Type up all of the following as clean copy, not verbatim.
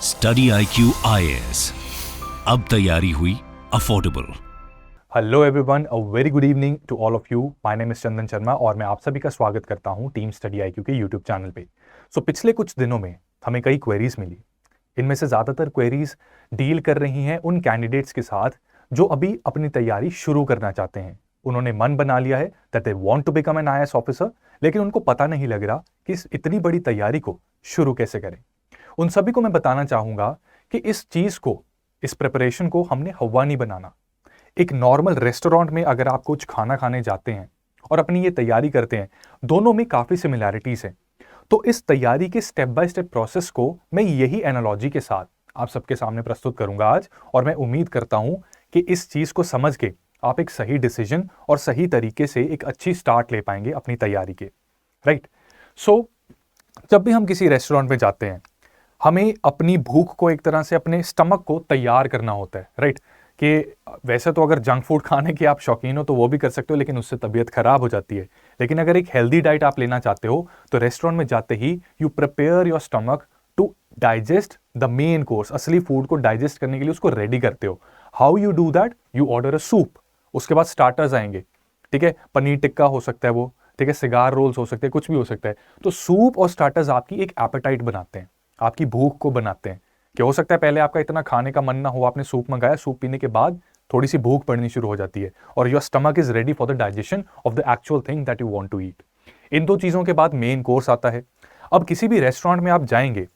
Study IQ IAS, अब तैयारी हुई affordable. Hello everyone, a very good evening to all of you. My name is Chandan Sharma और मैं आप सभी का स्वागत करता हूं टीम स्टडी IQ के यूट्यूब चैनल पे। पिछले कुछ दिनों में हमें कई क्वेरीज मिली। इनमें से ज़्यादातर क्वेरीज डील कर रही हैं उन कैंडिडेट्स के साथ जो अभी अपनी तैयारी शुरू करना चाहते हैं। उन्होंने मन बना लिया है that they want to become an IAS officer, लेकिन उनको पता नहीं लग रहा कि इस इतनी बड़ी तैयारी को शुरू कैसे करें। उन सभी को मैं बताना चाहूंगा कि इस चीज को, इस प्रिपरेशन को हमने हवा नहीं बनाना। एक नॉर्मल रेस्टोरेंट में अगर आप कुछ खाना खाने जाते हैं और अपनी ये तैयारी करते हैं, दोनों में काफी सिमिलैरिटीज हैं। तो इस तैयारी के स्टेप बाय स्टेप प्रोसेस को मैं यही एनालॉजी के साथ आप सबके सामने प्रस्तुत करूंगा आज, और मैं उम्मीद करता हूं कि इस चीज को समझ के आप एक सही डिसीजन और सही तरीके से एक अच्छी स्टार्ट ले पाएंगे अपनी तैयारी के। राइट। जब भी हम किसी रेस्टोरेंट में जाते हैं, हमें अपनी भूख को, एक तरह से अपने स्टमक को तैयार करना होता है। राइट। कि वैसे तो अगर जंक फूड खाने के आप शौकीन हो तो वो भी कर सकते हो, लेकिन उससे तबीयत खराब हो जाती है। लेकिन अगर एक हेल्दी डाइट आप लेना चाहते हो तो रेस्टोरेंट में जाते ही you prepare your stomach to digest the main course. असली फूड को डाइजेस्ट करने के लिए उसको रेडी करते हो। How you do that? You order a soup, उसके बाद स्टार्टर्स आएंगे। ठीक है, पनीर टिक्का हो सकता है वो, ठीक है, सिगार रोल्स हो सकते हैं, कुछ भी हो सकता है। तो सूप और स्टार्टर्स आपकी एक एपेटाइट बनाते हैं, आपकी भूख को बनाते हैं। कि हो सकता है पहले आपका इतना खाने का मन ना हो, आपने सूप मंगाया, सूप पीने के बाद थोड़ी सी भूख पड़नी शुरू हो जाती है और your stomach is ready for the digestion of the actual thing that you want to eat. इन दो चीजों के बाद मेन कोर्स आता है। अब किसी भी रेस्टोरेंट में आप जाएंगे,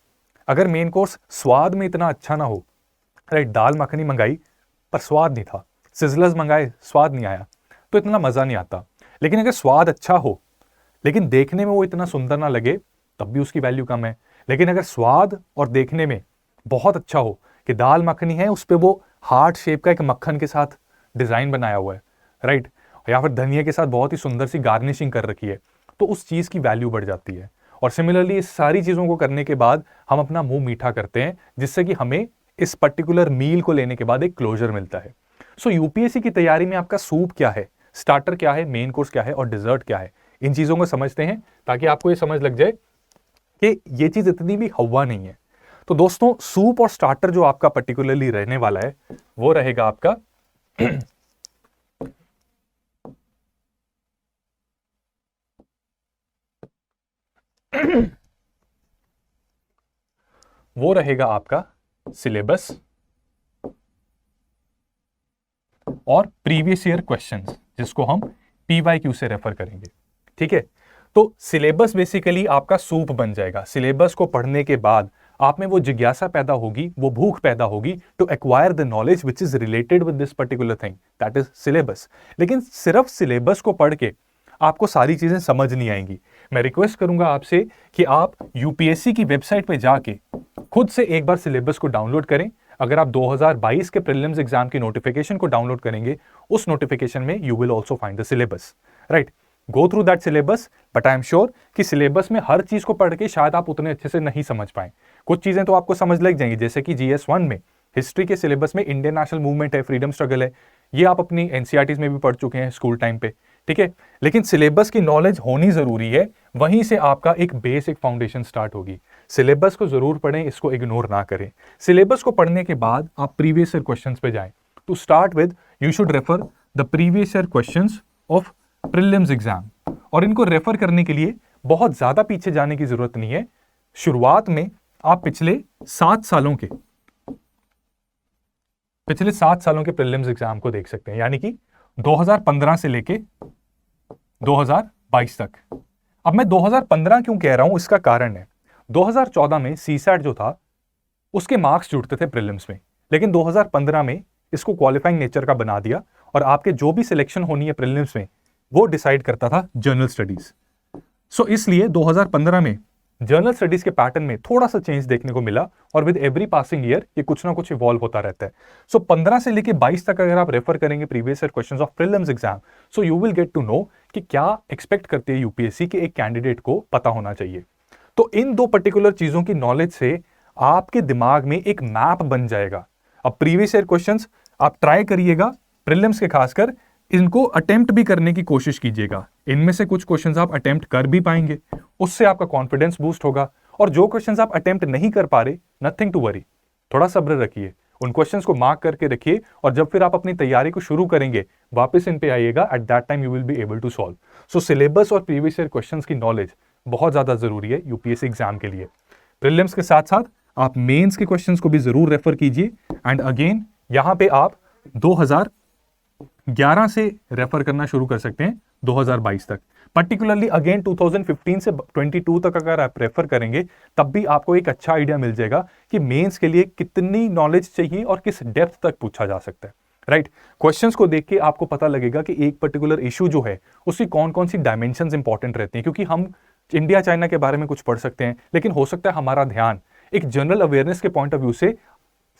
अगर मेन कोर्स स्वाद में इतना अच्छा ना हो, राइट, दाल मखनी मंगाई पर स्वाद नहीं था, सिजलर्स मंगाए स्वाद नहीं आया, तो इतना मजा नहीं आता। लेकिन अगर स्वाद अच्छा हो लेकिन देखने में वो इतना सुंदर ना लगे, तब भी उसकी वैल्यू कम है। लेकिन अगर स्वाद और देखने में बहुत अच्छा हो कि दाल मखनी है, उस पर वो हार्ट शेप का एक मक्खन के साथ डिजाइन बनाया हुआ है, राइट, या फिर धनिया के साथ बहुत ही सुंदर सी गार्निशिंग कर रखी है, तो उस चीज की वैल्यू बढ़ जाती है। और सिमिलरली इस सारी चीजों को करने के बाद हम अपना मुंह मीठा करते हैं, जिससे कि हमें इस पर्टिकुलर मील को लेने के बाद एक क्लोजर मिलता है। यूपीएससी की तैयारी में आपका सूप क्या है, स्टार्टर क्या है, मेन कोर्स क्या है और डिजर्ट क्या है, इन चीजों को समझते हैं ताकि आपको ये समझ लग जाए कि ये चीज इतनी भी हवा नहीं है। तो दोस्तों, सूप और स्टार्टर जो आपका पर्टिकुलरली रहने वाला है वो रहेगा आपका वो रहेगा आपका सिलेबस और प्रीवियस ईयर क्वेश्चंस, जिसको हम PYQ से रेफर करेंगे। ठीक है, तो सिलेबस बेसिकली आपका सूप बन जाएगा। सिलेबस को पढ़ने के बाद आप में वो जिज्ञासा पैदा होगी, वो भूख पैदा होगी to acquire the knowledge which is related with this particular thing, that is syllabus. लेकिन सिर्फ सिलेबस को पढ़ के आपको सारी चीजें समझ नहीं आएंगी। मैं रिक्वेस्ट करूंगा आपसे कि आप यूपीएससी की वेबसाइट पे जाके खुद से एक बार सिलेबस को डाउनलोड करें। अगर आप 2022 के प्रीलिम्स एग्जाम की नोटिफिकेशन को डाउनलोड करेंगे, उस नोटिफिकेशन में you will also find the syllabus. Right, go through that syllabus, but I am sure कि सिलेबस में हर चीज को पढ़ के शायद आप उतने अच्छे से नहीं समझ पाए। कुछ चीजें तो आपको समझ लग जाएंगी, जैसे कि GS1 में हिस्ट्री के सिलेबस में इंडियन नेशनल मूवमेंट है, फ्रीडम स्ट्रगल है, ये आप अपनी NCERTs में भी पढ़ चुके हैं स्कूल टाइम पे। ठीक है, लेकिन सिलेबस की नॉलेज होनी जरूरी है, वहीं से आपका एक बेसिक फाउंडेशन स्टार्ट होगी। सिलेबस को जरूर पढ़ें, इसको इग्नोर ना करें। सिलेबस को पढ़ने के बाद आप प्रीवियस ईयर क्वेश्चंस पे जाएं। To start with you should refer the previous year questions of prelims exam, और इनको रेफर करने के लिए बहुत ज्यादा पीछे जाने की जरूरत नहीं है। शुरुआत में आप पिछले 7 सालों के प्रीलिम्स एग्जाम को देख सकते हैं, यानी कि 2015 से लेके 2022 तक। अब मैं 2015 क्यों कह रहा हूं, इसका कारण है 2014 में CSAT जो था उसके मार्क्स जुड़ते थे प्रीलिम्स में, लेकिन 2015 में इसको क्वालिफाइंग नेचर का बना दिया और आपके जो भी सिलेक्शन होनी है प्रीलिम्स में वो डिसाइड करता था जनरल स्टडीज। इसलिए 2015 में जनरल स्टडीज के पैटर्न में थोड़ा सा चेंज देखने को मिला, और विद एवरी पासिंग ईयर ये कुछ ना कुछ इवॉल्व होता रहता है। 15 से लेके 22 तक अगर आप रेफर करेंगे previous year questions of prelims exam, so you will get to know कि क्या एक्सपेक्ट करती है यूपीएससी के एक कैंडिडेट को पता होना चाहिए। तो इन दो पर्टिकुलर चीजों की नॉलेज से आपके दिमाग में एक मैप बन जाएगा। अब प्रीवियस ईयर क्वेश्चंस आप ट्राई करिएगा, प्रीलिम्स के खासकर इनको अटेम्प्ट भी करने की कोशिश कीजिएगा। इनमें से कुछ क्वेश्चंस आप अटेम्प्ट कर भी पाएंगे, उससे आपका कॉन्फिडेंस बूस्ट होगा। और जो क्वेश्चंस आप अटेम्प्ट नहीं कर पा रहे, नथिंग टू वरी, थोड़ा सब्र रखिए, उन क्वेश्चंस को मार्क करके रखिए, और जब फिर आप अपनी तैयारी को शुरू करेंगे वापस इन पे आइएगा, at that time you will be able to solve. So syllabus और प्रीवियस ईयर क्वेश्चंस की नॉलेज बहुत ज्यादा जरूरी है यूपीएससी एग्जाम के लिए। प्रीलिम्स के साथ साथ आप मेंस के क्वेश्चंस को भी जरूर रेफर कीजिए। एंड अगेन यहाँ पे आप 2011 से रेफर करना शुरू कर सकते हैं 2022 तक, पर्टिकुलरली अगेन 2015 से 22 तक अगर आप रेफर करेंगे तब भी आपको एक अच्छा आइडिया मिल जाएगा कि मेंस के लिए कितनी नॉलेज चाहिए और किस डेप्थ तक पूछा जा सकता है। राइट, क्वेश्चंस को देख के आपको पता लगेगा कि एक पर्टिकुलर इशू जो है उसकी कौन कौन सी डायमेंशंस इंपॉर्टेंट रहती हैं, क्योंकि हम इंडिया चाइना के बारे में कुछ पढ़ सकते हैं, लेकिन हो सकता है हमारा ध्यान एक जनरल अवेयरनेस के पॉइंट ऑफ व्यू से,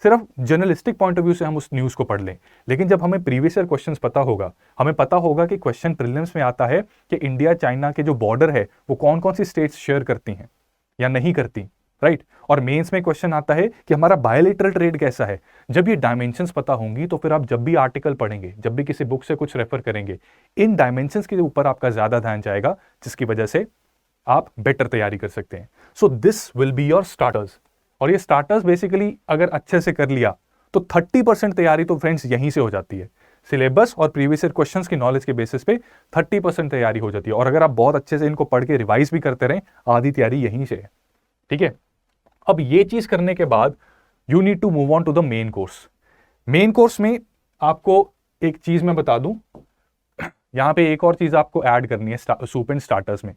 सिर्फ जर्नलिस्टिक पॉइंट ऑफ व्यू से हम उस न्यूज को पढ़ लें। लेकिन जब हमें प्रीवियस ईयर क्वेश्चंस पता होगा, हमें पता होगा कि क्वेश्चन प्रीलिम्स में आता है कि इंडिया चाइना के जो बॉर्डर है वो कौन कौन सी स्टेट्स शेयर करती हैं या नहीं करती, राइट। और मेंस में क्वेश्चन आता है कि हमारा बायलैटरल ट्रेड कैसा है। जब ये डायमेंशंस पता होंगी तो फिर आप जब भी आर्टिकल पढ़ेंगे, जब भी किसी बुक से कुछ रेफर करेंगे, इन डायमेंशंस के ऊपर आपका ज्यादा ध्यान जाएगा, जिसकी वजह से आप बेटर तैयारी कर सकते हैं। So this will be your starters, और ये स्टार्टर्स बेसिकली अगर अच्छे से कर लिया तो 30% तैयारी तो फ्रेंड्स यहीं से हो जाती है। सिलेबस और प्रीवियस ईयर क्वेश्चंस की नॉलेज के बेसिस पे 30% तैयारी हो जाती है, और अगर आप बहुत अच्छे से इनको पढ़ के रिवाइज भी करते रहें, आधी तैयारी यहीं से है। ठीक है, अब ये चीज करने के बाद you need to move on to the main course. Main course में आपको एक चीज मैं बता दूं, यहां पे एक और चीज आपको ऐड करनी है सूप एंड स्टार्टर्स में,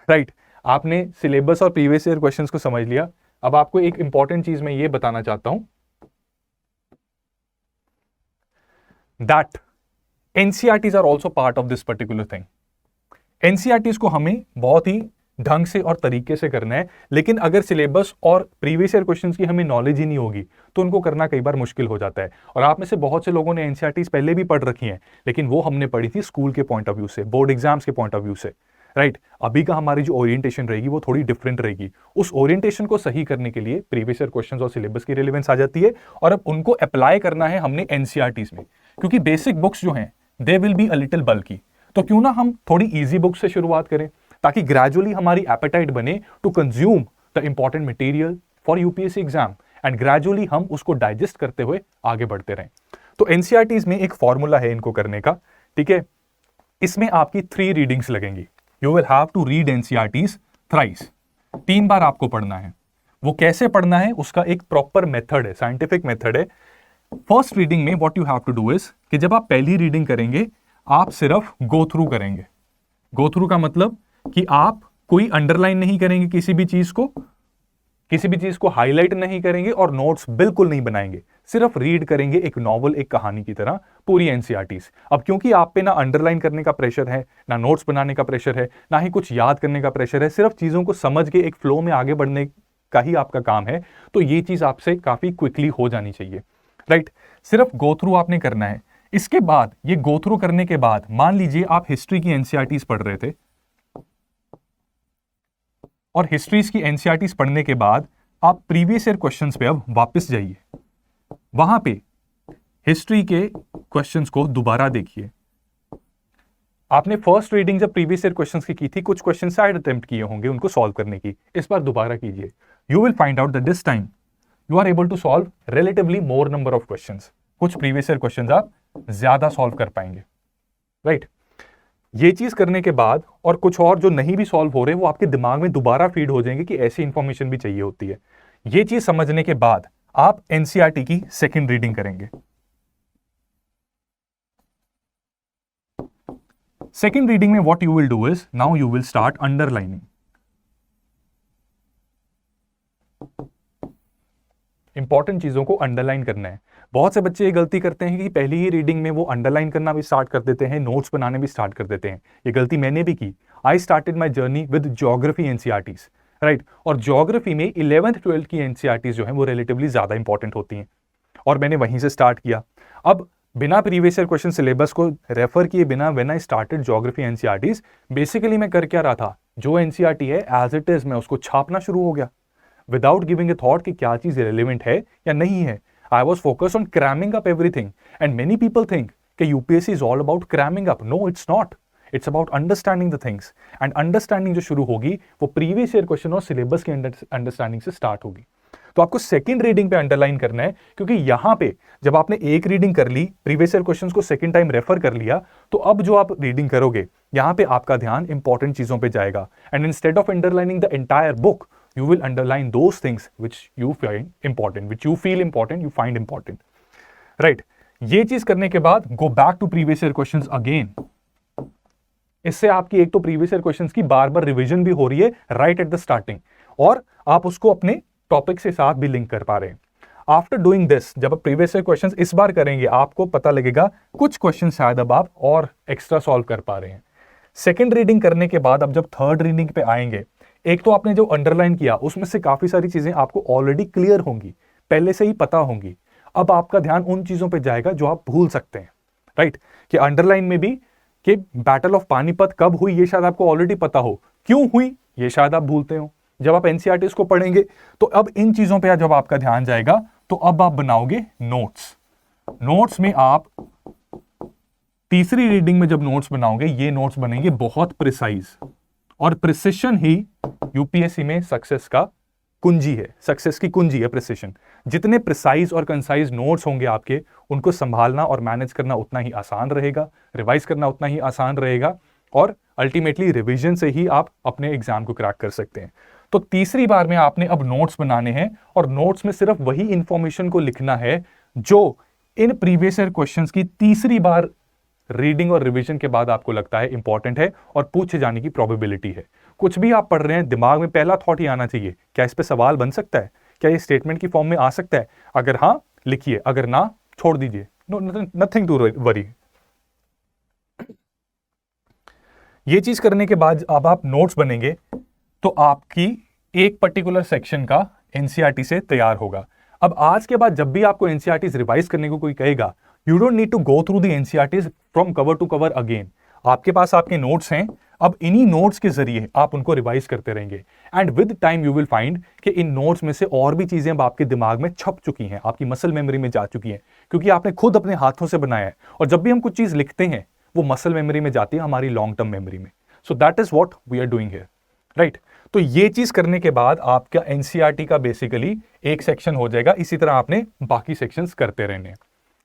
राइट। आपने सिलेबस और प्रीवियस ईयर क्वेश्चंस को समझ लिया, अब आपको एक इंपॉर्टेंट चीज मैं ये बताना चाहता हूं, that NCERTs are also part of this particular thing. NCERTs को हमें बहुत ही ढंग से और तरीके से करना है, लेकिन अगर सिलेबस और प्रीवियस ईयर क्वेश्चंस की हमें नॉलेज ही नहीं होगी तो उनको करना कई बार मुश्किल हो जाता है। और आप में से बहुत से लोगों ने एनसीईआरटीज पहले भी पढ़ रखी हैं, लेकिन वो हमने पढ़ी थी स्कूल के पॉइंट ऑफ व्यू से, बोर्ड एग्जाम्स के पॉइंट ऑफ व्यू से, राइट। अभी का हमारी जो ओरिएंटेशन रहेगी वो थोड़ी डिफरेंट रहेगी। उस ओरिएंटेशन को सही करने के लिए प्रीवियस ईयर क्वेश्चंस और सिलेबस की रिलेवेंस आ जाती है, और अब उनको अप्लाई करना है हमने एनसीईआरटीज में, क्योंकि बेसिक बुक्स जो हैं they will be a little bulky. तो क्यों ना हम थोड़ी इजी बुक्स से शुरुआत करें, ताकि ग्रेजुअली हमारी एपेटाइट बने to consume the important material for UPSC exam, and gradually हम उसको डाइजेस्ट करते हुए आगे बढ़ते रहें। तो एनसीईआरटीज में एक फॉर्मूला है इनको करने का, ठीक है। इसमें आपकी 3 रीडिंग्स लगेंगी। You will have to read NCERTs thrice, 3 बार आपको पढ़ना है। वो कैसे पढ़ना है उसका एक प्रॉपर मेथड है, साइंटिफिक मेथड है। फर्स्ट रीडिंग में what you have to do is कि जब आप पहली रीडिंग करेंगे आप सिर्फ गो थ्रू करेंगे। गो थ्रू का मतलब कि आप कोई अंडरलाइन नहीं करेंगे, किसी भी चीज को हाईलाइट नहीं करेंगे और नोट्स बिल्कुल नहीं बनाएंगे, सिर्फ रीड करेंगे एक नॉवल, एक कहानी की तरह पूरी एनसीईआरटीज। अब क्योंकि आप पे ना अंडरलाइन करने का प्रेशर है, ना नोट्स बनाने का प्रेशर है, ना ही कुछ याद करने का प्रेशर है, सिर्फ चीजों को समझ के एक फ्लो में आगे बढ़ने का ही आपका काम है, तो ये चीज आपसे काफी क्विकली हो जानी चाहिए, राइट। सिर्फ गो थ्रू आपने करना है। इसके बाद ये गो थ्रू करने के बाद मान लीजिए आप हिस्ट्री की एनसीईआरटीज पढ़ रहे थे, और हिस्ट्रीज की एनसीईआरटीज पढ़ने के बाद आप प्रीवियस ईयर क्वेश्चंस पे अब वापस जाइए, वहां पे हिस्ट्री के क्वेश्चंस को दोबारा देखिए। आपने फर्स्ट रीडिंग जब प्रीवियस ईयर क्वेश्चंस की थी, कुछ क्वेश्चन साइड अटेम्प्ट किए होंगे उनको सॉल्व करने की, इस बार दोबारा कीजिए। You will find out that this time you are able to solve relatively more number of questions. कुछ प्रीवियस ईयर क्वेश्चंस आप ज्यादा सॉल्व कर पाएंगे, राइट। ये चीज करने के बाद और कुछ और जो नहीं भी सॉल्व हो रहे वो आपके दिमाग में दोबारा फीड हो जाएंगे कि ऐसी इंफॉर्मेशन भी चाहिए होती है। ये चीज समझने के बाद आप एनसीईआरटी की सेकंड रीडिंग करेंगे। सेकंड रीडिंग में what you will do is now you will start underlining. Important चीजों को अंडरलाइन करना है। बहुत से बच्चे ये गलती करते हैं कि पहली ही रीडिंग में वो अंडरलाइन करना भी स्टार्ट कर देते हैं, नोट्स बनाने भी स्टार्ट कर देते हैं। ये गलती मैंने भी की। I started my journey with geography NCERTs, right. और ज्योग्राफी में 11th 12th की एनसीईआरटीज जो है वो रिलेटिवली ज्यादा इंपॉर्टेंट होती हैं, और मैंने वहीं से स्टार्ट किया। अब बिना प्रीवियस ईयर क्वेश्चन सिलेबस को रेफर किए बिना when I started geography NCERTs, basically मैं कर क्या रहा था, जो एनसीईआरटी है एज इट इज मैं उसको छापना शुरू हो गया विदाउट गिविंग ए थॉट कि क्या चीज रिलेवेंट है या नहीं है। I was focused on cramming up everything, and many people think कि UPSC is all about cramming up. No, it's not. It's about understanding the things. And understanding जो शुरू होगी वो previous year question और syllabus की understanding से start होगी। तो आपको सेकंड रीडिंग पे अंडरलाइन करना है, क्योंकि यहां पे जब आपने एक रीडिंग कर ली, प्रीवियस ईयर क्वेश्चंस को सेकंड टाइम रेफर कर लिया, तो अब जो आप रीडिंग करोगे यहां पे आपका ध्यान इंपॉर्टेंट चीजों पे जाएगा। And instead of underlining the entire book, you will underline those things which you find important, which you feel important, you find important, right? ये चीज करने के बाद go back to previous year questions again. इससे आपकी एक तो previous year questions की बार बार रिवीजन भी हो रही है राइट एट द स्टार्टिंग, और आप उसको अपने टॉपिक से साथ भी लिंक कर पा रहे हैं। आफ्टर डूइंग दिस, जब आप प्रीवियस ईयर क्वेश्चंस इस बार करेंगे, आपको पता लगेगा कुछ क्वेश्चन शायद अब आप और एक्स्ट्रा सॉल्व कर पा रहे हैं। सेकेंड रीडिंग करने के बाद अब जब थर्ड रीडिंग पे आएंगे, एक तो आपने जो अंडरलाइन किया उसमें से काफी सारी चीजें आपको ऑलरेडी क्लियर होंगी, पहले से ही पता होंगी। अब आपका ध्यान उन चीजों पे जाएगा जो आप भूल सकते हैं, राइट? कि अंडरलाइन में भी कि बैटल ऑफ पानीपत कब हुई ये शायद आपको ऑलरेडी पता हो, क्यों हुई ये शायद आप भूलते हो। जब आप एनसीईआरटीज़ को पढ़ेंगे तो अब इन चीजों पे जब आपका ध्यान जाएगा तो अब आप बनाओगे नोट्स। नोट्स में आप तीसरी रीडिंग में जब नोट्स बनाओगे, ये नोट्स बनेंगे बहुत प्रिसाइज, और प्रिसिशन ही यूपीएससी में सक्सेस का कुंजी है, सक्सेस की कुंजी है प्रिसिशन। जितने प्रिसाइज और कंसाइज नोट्स होंगे आपके, उनको संभालना और मैनेज करना उतना ही आसान रहेगा, रिवाइज करना उतना ही आसान रहेगा, और अल्टीमेटली रिवीजन से ही आप अपने एग्जाम को क्रैक कर सकते हैं। तो तीसरी बार में आपने अब नोट्स बनाने हैं, और नोट्स में सिर्फ वही इंफॉर्मेशन को लिखना है जो इन प्रीवियस ईयर क्वेश्चंस की तीसरी बार रीडिंग और रिवीजन के बाद आपको लगता है इंपॉर्टेंट है और पूछे जाने की प्रोबेबिलिटी है। कुछ भी आप पढ़ रहे हैं, दिमाग में पहला थॉट ही आना चाहिए, क्या इस पे सवाल बन सकता है, क्या ये स्टेटमेंट की फॉर्म में आ सकता है? अगर हाँ, लिखिए, अगर ना, छोड़ दीजिए। No, nothing to worry. ये चीज करने के बाद अब आप नोट्स बनेंगे तो आपकी एक पर्टिकुलर सेक्शन का एनसीईआरटी से तैयार होगा। अब आज के बाद जब भी आपको एनसीईआरटीज रिवाइज करने को कोई कहेगा, you don't need to go through the NCERTs from cover to cover again. आपके पास आपके नोट्स हैं, अब इन्हीं नोट्स के जरिए आप उनको रिवाइज करते रहेंगे, and with time you will find कि इन नोट्स में से और भी चीजें अब आपके दिमाग में छप चुकी हैं, आपकी मसल मेमोरी में जा चुकी हैं, क्योंकि आपने खुद अपने हाथों से बनाया है। और जब भी हम कुछ चीज लिखते हैं वो मसल मेमोरी में जाती है, हमारी लॉन्ग टर्म मेमोरी में। So that is what we are doing here, right? तो ये चीज करने के बाद आपका एनसीईआरटी का बेसिकली एक सेक्शन हो जाएगा। इसी तरह आपने बाकी सेक्शंस करते रहने हैं,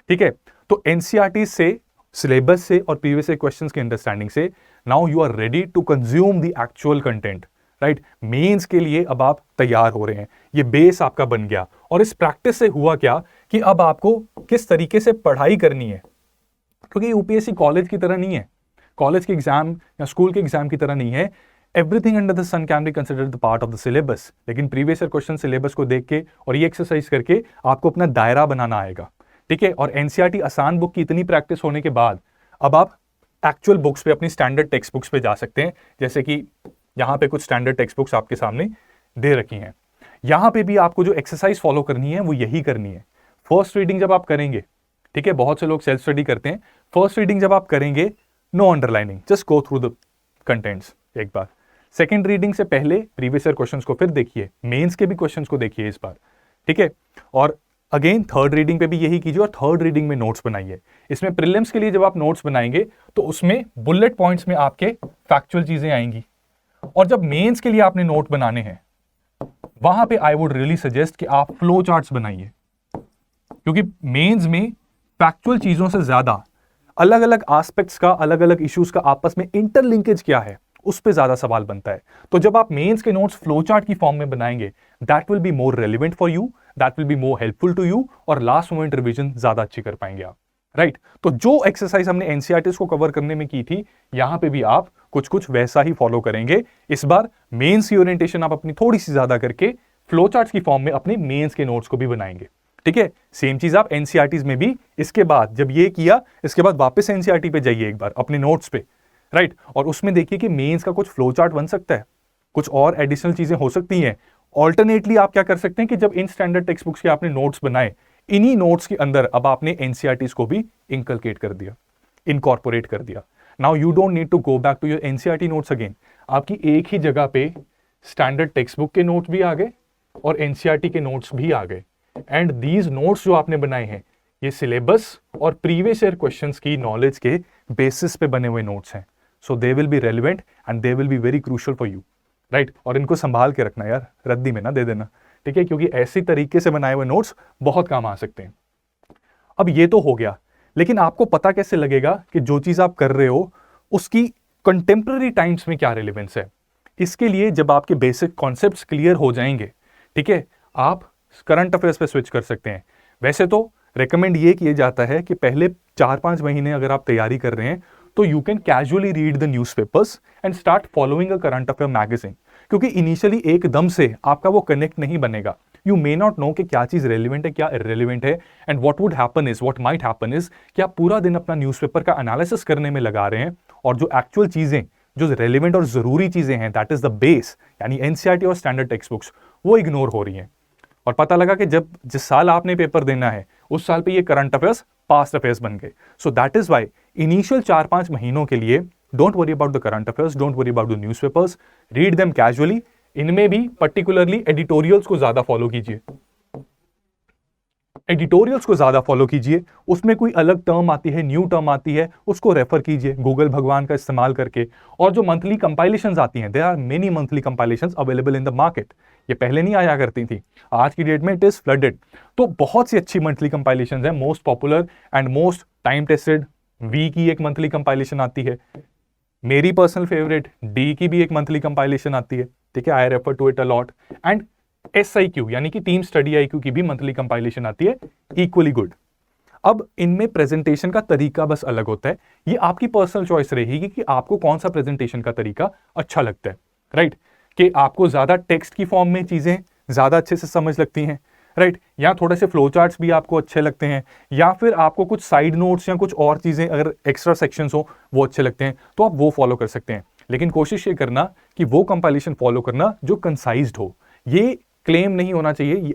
ठीक है? तो एनसीईआरटी से, सिलेबस से और प्रीवियस ईयर क्वेश्चंस की अंडरस्टैंडिंग से now you are ready to consume the actual content, right? Mains के लिए अब आप तैयार हो रहे हैं, ये बेस आपका बन गया। और इस प्रैक्टिस से हुआ क्या कि अब आपको किस तरीके से पढ़ाई करनी है, क्योंकि यूपीएससी कॉलेज की तरह नहीं है, कॉलेज के एग्जाम या स्कूल के एग्जाम की तरह नहीं है। Everything under the sun can be considered the part of the syllabus, लेकिन प्रीवियस ईयर क्वेश्चन सिलेबस को देख के और ये एक्सरसाइज करके आपको अपना दायरा बनाना आएगा, ठीक है? और एनसीईआरटी आसान बुक की इतनी प्रैक्टिस होने के बाद अब आप एक्चुअल बुक्स पे, अपनी स्टैंडर्ड टेक्स्ट बुक्स पे जा सकते हैं। जैसे कि यहाँ पे कुछ स्टैंडर्ड टेक्स्ट बुक्स आपके सामने दे रखी हैं। यहाँ पे भी आपको जो एक्सरसाइज फॉलो करनी है वो यही करनी है। फर्स्ट रीडिंग जब आप करेंगे, ठीक है, बहुत से लोग सेल्फ स्टडी करते हैं, फर्स्ट रीडिंग जब आप करेंगे, no underlining, just go through the contents एक बार। सेकेंड रीडिंग से पहले प्रीवियस ईयर क्वेश्चंस को फिर देखिए, मेंस के भी क्वेश्चंस को देखिए इस बार, ठीक है? और अगेन थर्ड रीडिंग पे भी यही कीजिए, और थर्ड रीडिंग में नोट्स बनाइए। इसमें प्रीलिम्स के लिए जब आप नोट्स बनाएंगे तो उसमें बुलेट पॉइंट्स में आपके फैक्चुअल चीजें आएंगी, और जब मेंस के लिए आपने नोट बनाने हैं वहां पे आई वुड रियली सजेस्ट कि आप फ्लो चार्ट्स बनाइए, क्योंकि मेंस में फैक्चुअल चीजों से ज्यादा अलग अलग एस्पेक्ट्स का, अलग अलग इश्यूज का आपस में इंटरलिंकेज क्या है उस पे ज्यादा सवाल बनता है। तो जब आप मेंस के नोट्स फ्लो चार्ट की फॉर्म में बनाएंगे, that will be more relevant for you, that will be more helpful to you, और लास्ट मोमेंट रिवीजन ज्यादा अच्छी कर पाएंगे आप, राइट? तो जो एक्सरसाइज हमने एनसीईआरटीज़ को कवर करने में की थी, यहां पे भी आप कुछ कुछ वैसा ही फॉलो करेंगे। इस बार मेंस की ओरिएंटेशन आप अपनी थोड़ी सी ज्यादा करके फ्लो चार्ट्स की फॉर्म में अपने मेंस के नोट्स को भी बनाएंगे, ठीक है? सेम चीज आप एनसीईआरटीज़ में भी, इसके बाद जब ये किया, इसके बाद वापस एनसीईआरटी पे जाइए एक बार अपने नोट्स पे, राइट? और उसमें देखिए कि मेंस का कुछ फ्लो चार्ट बन सकता है, कुछ और एडिशनल चीजें हो सकती हैं। ऑल्टरनेटली आप क्या कर सकते हैं कि जब इन स्टैंडर्ड टेक्स्ट बुक्स के आपने नोट्स बनाए, इन्हीं नोट्स के अंदर अब आपने एनसीईआरटीज़ को भी इंकलकेट कर दिया, इनकॉर्पोरेट कर दिया। Now you don't need to go back to your NCERT notes again. आपकी एक ही जगह पे स्टैंडर्ड टेक्स्ट बुक के नोट्स भी आ गए और एनसीईआरटी के नोट्स भी आ गए, एंड दीज नोट्स जो आपने बनाए हैं ये सिलेबस और प्रीवियस ईयर क्वेश्चंस की नॉलेज के बेसिस पे बने हुए नोट्स हैं। So they will be relevant and they will be very crucial for you, right? और इनको संभाल के रखना यार, रद्दी में ना दे देना, ठीक है, क्योंकि ऐसी तरीके से बनाए हुए नोट्स बहुत काम आ सकते हैं। अब ये तो हो गया, लेकिन आपको पता कैसे लगेगा कि जो चीज आप कर रहे हो उसकी कंटेम्प्रेरी टाइम्स में क्या रिलेवेंस है? इसके लिए जब आपके बेसिक कॉन्सेप्ट्स क्लियर हो जाएंगे, ठीक है, आप करंट अफेयर्स पे स्विच कर सकते हैं। वैसे तो रेकमेंड ये किया जाता है कि पहले 4-5 महीने अगर आप तैयारी कर रहे हैं तो you can casually read the newspapers and start following a current affair magazine, क्योंकि इनिशियली एकदम से आपका वो कनेक्ट नहीं बनेगा। यू मे नॉट नो कि क्या चीज रेलिवेंट है, क्या इरेलीवेंट है, and what would happen is, what might happen is कि आप पूरा दिन अपना न्यूज़पेपर का एनालिसिस करने में लगा रहे हैं और जो एक्चुअल चीजें, जो रेलिवेंट और जरूरी चीजें हैं, दैट इज द बेस, यानी एनसीईआरटी और स्टैंडर्ड टेक्स्ट बुक्स, वो इग्नोर हो रही हैं। और पता लगा कि जब जिस साल आपने पेपर देना है उस साल पे ये करंट अफेयर्स पास्ट अफेयर्स बन गए। So that is why initial 4-5 महीनों के लिए don't worry about the current affairs, don't worry about the newspapers, read them casually. इनमें भी पर्टिकुलरली एडिटोरियल्स को ज्यादा फॉलो कीजिए, एडिटोरियल्स को ज्यादा फॉलो कीजिए। उसमें कोई अलग टर्म आती है, न्यू टर्म आती है, उसको रेफर कीजिए गूगल भगवान का इस्तेमाल करके। और जो मंथली कंपाइलेशंस आती हैं, there are many monthly compilations available in the market. ये पहले नहीं आया करती थी, आज की डेट में इट इज फ्लडेड। तो बहुत सी अच्छी मंथली कंपाइलेशंस हैं। Most popular and most time tested वी की एक मंथली कंपाइलेशन आती है। मेरी पर्सनल फेवरेट डी की भी एक मंथली कंपाइलेशन आती है, ठीक है, I refer to it a lot. And SIQ यानी कि टीम स्टडी IQ की भी मंथली कंपाइलेशन आती है, इक्वली गुड। अब इनमें प्रेजेंटेशन का तरीका बस अलग होता है। ये आपकी पर्सनल चॉइस रहेगी कि आपको कौन सा प्रेजेंटेशन का तरीका अच्छा लगता है, राइट? कि आपको ज्यादा टेक्स्ट की फॉर्म में चीजें ज्यादा अच्छे से समझ लगती हैं, राइट? या थोड़े से फ्लो चार्ट्स भी आपको अच्छे लगते हैं, या फिर आपको कुछ साइड नोट्स या कुछ और चीजें अगर एक्स्ट्रा सेक्शंस हो वो अच्छे लगते हैं, तो आप वो फॉलो कर सकते हैं। लेकिन कोशिश ये करना कि वो कंपाइलेशन फॉलो करना जो कंसाइज्ड हो। ये क्लेम नहीं होना चाहिए,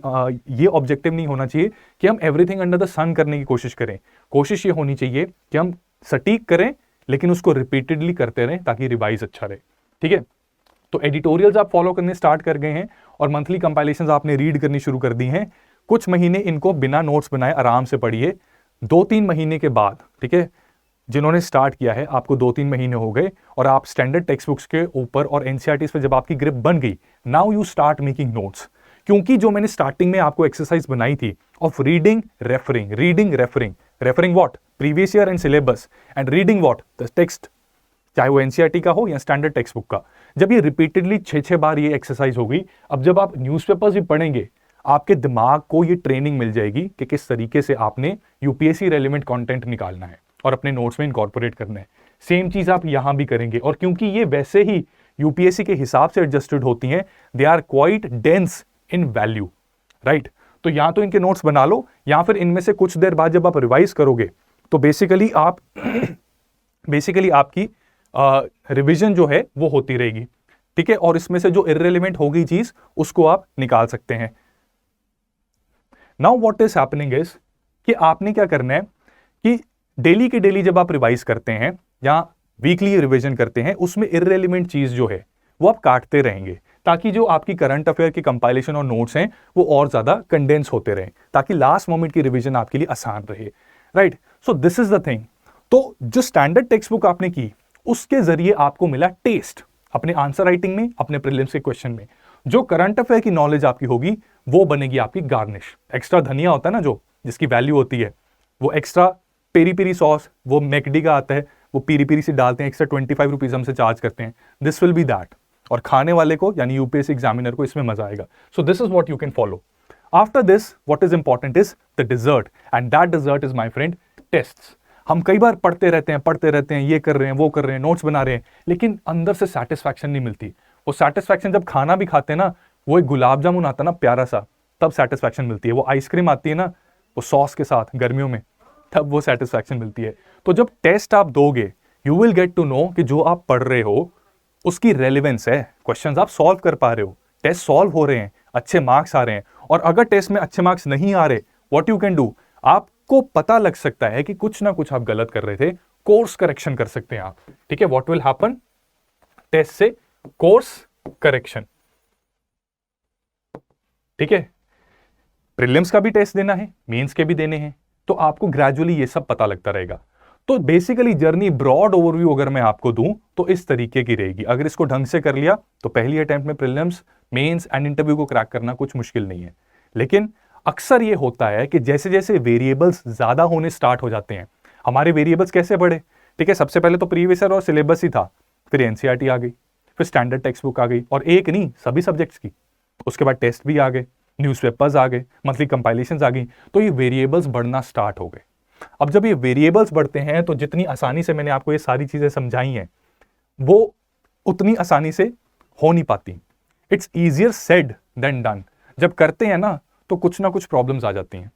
ये ऑब्जेक्टिव नहीं होना चाहिए कि हम एवरीथिंग अंडर द सन करने की कोशिश करें। कोशिश ये होनी चाहिए कि हम सटीक करें लेकिन उसको रिपीटेडली करते रहें ताकि रिवाइज अच्छा रहे, ठीक है? तो एडिटोरियल्स आप फॉलो करने स्टार्ट कर गए हैं और मंथली कंपाइलेशंस आपने रीड करनी शुरू कर दी हैं। कुछ महीने इनको बिना नोट्स बनाए आराम से पढ़िए। 2-3 महीने के बाद, ठीक है, जिन्होंने स्टार्ट किया है, आपको 2-3 महीने हो गए और आप स्टैंडर्ड टेक्स्ट बुक्स के ऊपर और एनसीईआरटीज पे जब आपकी ग्रिप बन गई, now you start making notes. क्योंकि जो मैंने स्टार्टिंग में आपको एक्सरसाइज बनाई थी of reading referring, reading referring, referring what, previous year and syllabus, and reading what, the text, चाहे वो एनसीईआरटी का हो या स्टैंडर्ड टेक्स्ट बुक का। जब ये रिपीटेडली 6-6 बार ये एक्सरसाइज होगी, अब जब आप न्यूज़पेपर्स भी पढ़ेंगे, आपके दिमाग को ये ट्रेनिंग मिल जाएगी कि किस तरीके से आपने यूपीएससी रेलिवेंट कंटेंट निकालना है और अपने नोट्स में इनकॉर्पोरेट करना है। सेम चीज आप यहां भी करेंगे। और क्योंकि ये वैसे ही यूपीएससी के हिसाब से एडजस्टेड होती हैं, they are quite dense in value, right? तो या तो इनके नोट्स बना लो, या फिर इनमें से कुछ देर बाद जब आप रिवाइज करोगे तो बेसिकली आपकी रिवीजन जो है वो होती रहेगी, ठीक है? और इसमें से जो इररिलेवेंट हो गई चीज उसको आप निकाल सकते हैं। Now what is happening is कि आपने क्या करना है कि डेली के डेली जब आप रिवाइज करते हैं या वीकली रिवीजन करते हैं, उसमें इररिलेवेंट चीज जो है वो आप काटते रहेंगे, ताकि जो आपकी करंट अफेयर की कंपाइलेशन और नोट्स हैं वो और ज्यादा कंडेंस होते रहें, ताकि लास्ट मोमेंट की रिवीजन आपके लिए आसान रहे, right? So this is the thing. तो जो स्टैंडर्ड टेक्स्ट बुक आपने की, उसके जरिए आपको मिला टेस्ट अपने आंसर राइटिंग में, अपने प्रीलिम्स के क्वेश्चन में। जो करंट अफेयर की नॉलेज आपकी होगी वो बनेगी आपकी गार्निश। एक्स्ट्रा धनिया होता है ना, जो जिसकी वैल्यू होती है, वो एक्स्ट्रा पेरी पेरी सॉस, वो मैकडी का आता है, वो पीरी पीरी से डालते हैं, एक्स्ट्रा 25 रुपीज हमसे चार्ज करते हैं। This will be that. और खाने वाले को यानी यूपीएससी एग्जामिनर को इसमें मजा आएगा। So this is what you can follow. After this what is important is the dessert, and that dessert is my friend tests. हम कई बार पढ़ते रहते हैं, ये कर रहे हैं, वो कर रहे हैं, नोट्स बना रहे हैं, लेकिन अंदर से सेटिस्फैक्शन नहीं मिलती। वो सेटिस्फैक्शन जब खाना भी खाते हैं ना, वो एक गुलाब जामुन आता है ना प्यारा सा, तब सेटिस्फैक्शन मिलती है। वो आइसक्रीम आती है ना वो सॉस के साथ गर्मियों में, तब वो सेटिस्फैक्शन मिलती है। तो जब टेस्ट आप दोगे, you will get to know कि जो आप पढ़ रहे हो उसकी रेलिवेंस है, क्वेश्चंस आप सॉल्व कर पा रहे हो, टेस्ट सॉल्व हो रहे हैं, अच्छे मार्क्स आ रहे हैं। और अगर टेस्ट में अच्छे मार्क्स नहीं आ रहे, व्हाट यू कैन डू, आपको पता लग सकता है कि कुछ ना कुछ आप गलत कर रहे थे, कोर्स करेक्शन कर सकते हैं आप, ठीक है? व्हाट विल हैपन, टेस्ट से कोर्स करेक्शन, ठीक है? प्रीलिम्स का भी टेस्ट देना है, मेंस के भी देने हैं, तो आपको ग्रेजुअली ये सब पता लगता रहेगा। तो बेसिकली जर्नी ब्रॉड ओवरव्यू अगर मैं आपको दूं तो इस तरीके की रहेगी। अगर इसको ढंग से कर लिया तो पहली अटेम्प्ट में प्रीलिम्स, मेंस एंड इंटरव्यू को क्रैक करना कुछ मुश्किल नहीं है। लेकिन अक्सर ये होता है कि जैसे जैसे वेरिएबल्स ज्यादा होने स्टार्ट हो जाते हैं, हमारे वेरिएबल्स कैसे बढ़े, ठीक है, सबसे पहले तो प्रीवियस ईयर और सिलेबस ही था, फिर एनसीईआरटी आ गई, फिर स्टैंडर्ड टेक्स्ट बुक आ गई, और एक नहीं सभी सब्जेक्ट्स की, उसके बाद टेस्ट भी आ गए, न्यूज़पेपर्स आ गए, मंथली कंपाइलेशंस आ गई, तो ये वेरिएबल्स बढ़ना स्टार्ट हो गए। अब जब ये वेरिएबल्स बढ़ते हैं तो जितनी आसानी से मैंने आपको ये सारी चीजें समझाई हैं वो उतनी आसानी से हो नहीं पाती। It's easier said than done. जब करते हैं ना तो कुछ ना कुछ प्रॉब्लम्स आ जाती हैं,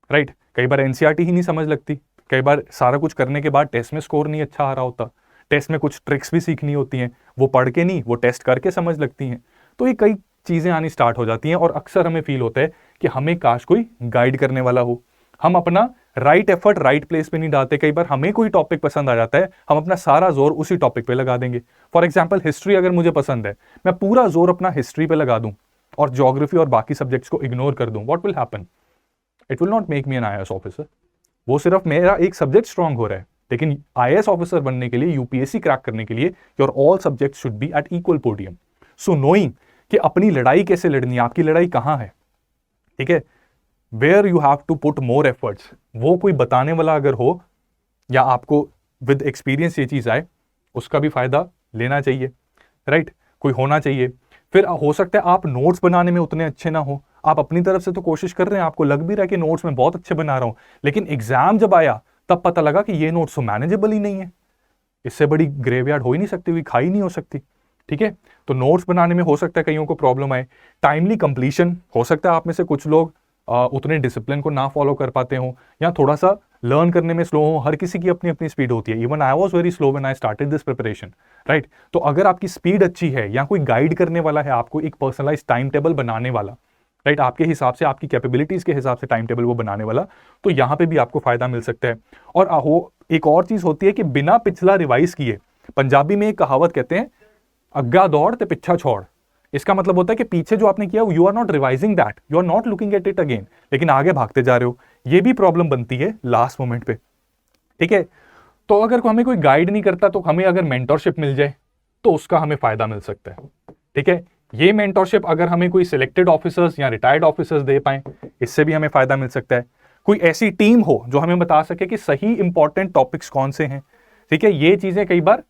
राइट। कई बार एनसीईआरटी ही नहीं समझ लगती, कई बार सारा कुछ करने के बाद टेस्ट में स्कोर नहीं अच्छा आ रहा होता, टेस्ट में कुछ ट्रिक्स भी सीखनी होती हैं, वो पढ़ के नहीं, वो टेस्ट करके समझ लगती हैं। तो ये कई चीजें आनी स्टार्ट हो जाती हैं और अक्सर हमें फील होता है कि हमें काश कोई गाइड करने वाला हो। हम अपना राइट एफर्ट राइट प्लेस पे नहीं डालते। कई बार हमें कोई टॉपिक पसंद आ जाता है, हम अपना सारा जोर उसी टॉपिक पे लगा देंगे। फॉर एग्जाम्पल हिस्ट्री अगर मुझे पसंद है, मैं पूरा जोर अपना हिस्ट्री पे लगा दूं और ज्योग्राफी और बाकी सब्जेक्ट्स को इग्नोर कर दूं, what will happen? It will not make me an IAS officer. वो सिर्फ मेरा एक सब्जेक्ट स्ट्रांग हो रहा है, लेकिन आईएएस ऑफिसर बनने के लिए, यूपीएससी क्रैक करने के लिए, your all subject should be at equal podium. So knowing कि अपनी लड़ाई कैसे लड़नी है, आपकी लड़ाई कहां है, ठीक है, where you have to put more efforts, वो कोई बताने वाला अगर हो या आपको विद एक्सपीरियंस ये चीज आए, उसका भी फायदा लेना चाहिए, राइट, कोई होना चाहिए। फिर हो सकता है आप नोट्स बनाने में उतने अच्छे ना हो, आप अपनी तरफ से तो कोशिश कर रहे हैं, आपको लग भी रहा है कि नोट्स में बहुत अच्छे बना रहा हूं, लेकिन एग्जाम जब आया तब पता लगा कि ये नोट्स तो मैनेजेबल ही नहीं है, इससे बड़ी ग्रेवयार्ड हो ही नहीं सकती, हुई खाई नहीं हो सकती, ठीक है। तो नोट्स बनाने में हो सकता है कईयों को प्रॉब्लम आए। टाइमली कंप्लीशन, हो सकता है आप में से कुछ लोग उतने डिसिप्लिन को ना फॉलो कर पाते हो या थोड़ा सा लर्न करने में स्लो हो। हर किसी की अपनी अपनी स्पीड होती है। Even I was very slow when I started this preparation, right. तो अगर आपकी स्पीड अच्छी है या कोई गाइड करने वाला है आपको, एक पर्सनलाइज टाइम टेबल बनाने वाला, राइट, आपके हिसाब से, आपकी कैपेबिलिटीज के हिसाब से टाइम टेबल वो बनाने वाला, तो यहां पे भी आपको फायदा मिल सकता है। और एक और चीज होती है कि बिना पिछला रिवाइज किए, पंजाबी में एक कहावत कहते हैं, अग्गा दौड़ ते पिछा छोड़। इसका मतलब होता है कि पीछे जो आपने किया you are not revising that, you are not looking at it again, लेकिन आगे भागते जा रहे हो। ये भी प्रॉब्लम बनती है लास्ट मोमेंट पे, ठीक है। तो अगर हमें कोई गाइड नहीं करता तो हमें अगर मेंटरशिप मिल जाए तो उसका हमें फायदा मिल सकता है, ठीक है। ये मेंटरशिप अगर हमें कोई सिलेक्टेड ऑफिसर्स या रिटायर्ड ऑफिसर्स दे पाए, इससे भी हमें फायदा मिल सकता है। कोई ऐसी टीम हो जो हमें बता सके कि सही इंपॉर्टेंट टॉपिक्स कौन से हैं, ठीक है। ये चीजें कई बार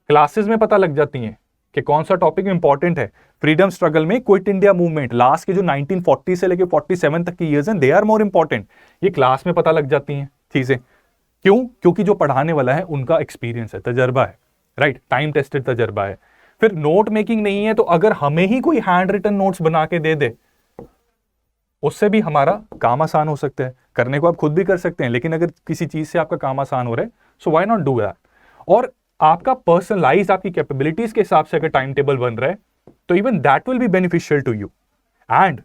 क्लासेस में पता लग जाती हैं कि कौन सा टॉपिक इंपॉर्टेंट है। फ्रीडम स्ट्रगल में क्विट इंडिया मूवमेंट, लास्ट के जो 1940 से लेकर 47 तक की ईयर्स हैं, दे आर मोर इंपॉर्टेंट। ये क्लास में पता लग जाती हैं चीजें। क्यों? क्योंकि जो पढ़ाने वाला है उनका एक्सपीरियंस है, तजर्बा है, राइट, टाइम टेस्टेड तजर्बा है। फिर नोट मेकिंग नहीं है तो अगर हमें ही कोई हैंड रिटन नोट्स बना के दे दे, उससे भी हमारा काम आसान हो सकता है। करने को आप खुद भी कर सकते हैं, लेकिन अगर किसी चीज से आपका काम आसान हो रहा है, so why not do that. और आपका पर्सनलाइज, आपकी कैपेबिलिटीज के हिसाब से अगर टाइम टेबल बन रहा है तो even that will be beneficial to you. And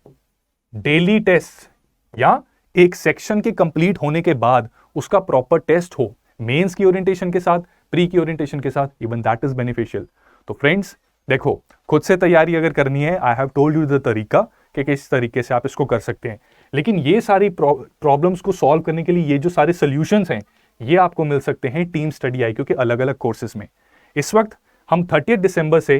daily test या एक सेक्शन के कंप्लीट होने के बाद उसका प्रॉपर टेस्ट हो, मेंस की ओरिएंटेशन के साथ, प्री की ओरिएंटेशन के साथ, इवन दैट इज बेनिफिशियल। तो फ्रेंड्स देखो, खुद से तैयारी अगर करनी है, I have told you the तरीका कि किस तरीके से आप इसको कर सकते हैं। लेकिन ये सारी प्रॉब्लम्स को सॉल्व करने के लिए ये जो सारे सोल्यूशंस हैं, ये आपको मिल सकते हैं टीम स्टडी IQ के अलग अलग कोर्सेज में। इस वक्त हम 30 दिसंबर से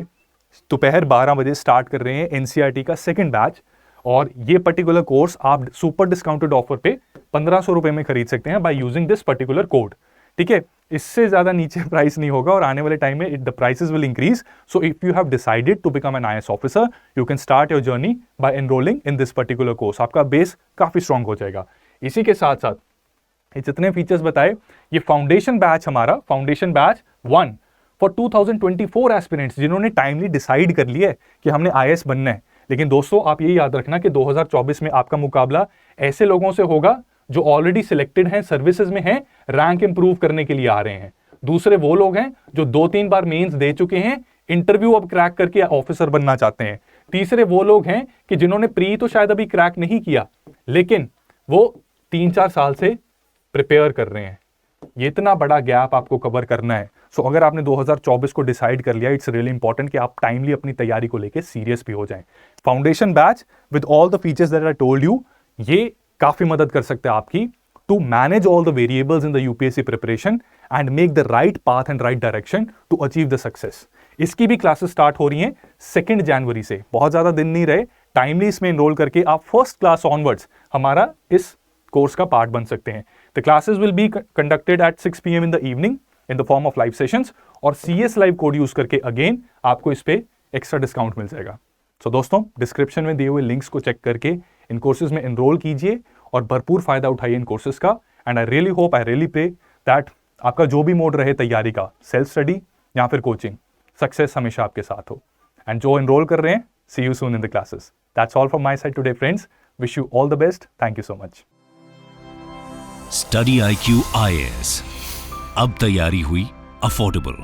दोपहर 12 बजे स्टार्ट कर रहे हैं NCERT का सेकंड बैच, और ये पर्टिकुलर कोर्स आप सुपर डिस्काउंटेड ऑफर पे 1500 रुपए में खरीद सकते हैं by using this particular code, ठीक है। इससे ज्यादा नीचे प्राइस नहीं होगा और आने वाले टाइम में the prices will increase. So if you have decided to become an IAS officer, you can start your journey by enrolling in this particular course. आपका बेस काफी स्ट्रांग हो जाएगा। इसी के साथ साथ ये जितने फीचर्स बताए, ये फाउंडेशन बैच, हमारा फाउंडेशन बैच 1 फॉर 2024 एस्पिरेंट्स जिन्होंने टाइमली डिसाइड कर लिया है कि हमने IAS बनना है। लेकिन दोस्तों आप ये याद रखना कि 2024 में आपका मुकाबला ऐसे लोगों से होगा जो ऑलरेडी सिलेक्टेड हैं, सर्विसेज में हैं, रैंक इंप्रूव करने के लिए आ रहे हैं। दूसरे वो लोग हैं जो 2-3 बार मेंस दे चुके हैं, इंटरव्यू अब क्रैक करके ऑफिसर बनना चाहते हैं। तीसरे वो लोग हैं कि जिन्होंने प्री तो शायद अभी क्रैक नहीं किया, लेकिन वो 3-4 साल से प्रिपेयर कर रहे हैं। ये इतना बड़ा गैप आपको कवर करना है। सो अगर आपने 2024 को डिसाइड कर लिया, इट्स रियली इंपॉर्टेंट कि आप टाइमली अपनी तैयारी को लेकर सीरियस भी हो जाएं। Foundation batch with all the features that I told you, ये काफी मदद कर सकते हैं आपकी to manage all the variables in the UPSC preparation and make the right path and right direction to achieve the success. इसकी भी classes start हो रही हैं 2 जनवरी से, बहुत ज़्यादा दिन नहीं रहे, टाइमली इसमें एनरोल करके आप फर्स्ट क्लास ऑनवर्ड्स हमारा इस कोर्स का पार्ट बन सकते हैं. The classes will be conducted at 6 PM in the evening in the form of live sessions, और CS लाइव कोड यूज करके अगेन आपको इस पे एक्स्ट्रा डिस्काउंट मिल जाएगा. सो दोस्तों, डिस्क्रिप्शन में दिए हुए लिंक्स को चेक करके इन कोर्सेज में एनरोल कीजिए और भरपूर फायदा उठाइए इन कोर्सेज का. And I really hope, I really pray that आपका जो भी मोड रहे तैयारी का, सेल्फ स्टडी या फिर कोचिंग, सक्सेस हमेशा आपके साथ हो. एंड जो एनरोल कर रहे हैं, see you soon in the classes. That's all from my side today friends. Wish you all the best. Thank you so much. Study IQ IAS, अब तैयारी हुई अफोर्डेबल.